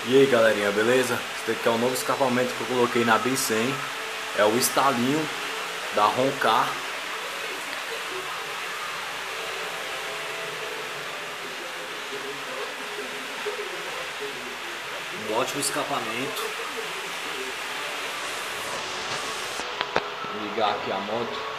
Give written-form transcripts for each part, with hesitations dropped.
E aí galerinha, beleza? Esse daqui é o novo escapamento que eu coloquei na B100. É o estalinho da Roncar. Um ótimo escapamento. Vou ligar aqui a moto.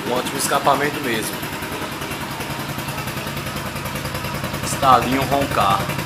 Um ótimo escapamento mesmo. Estalinho Roncar.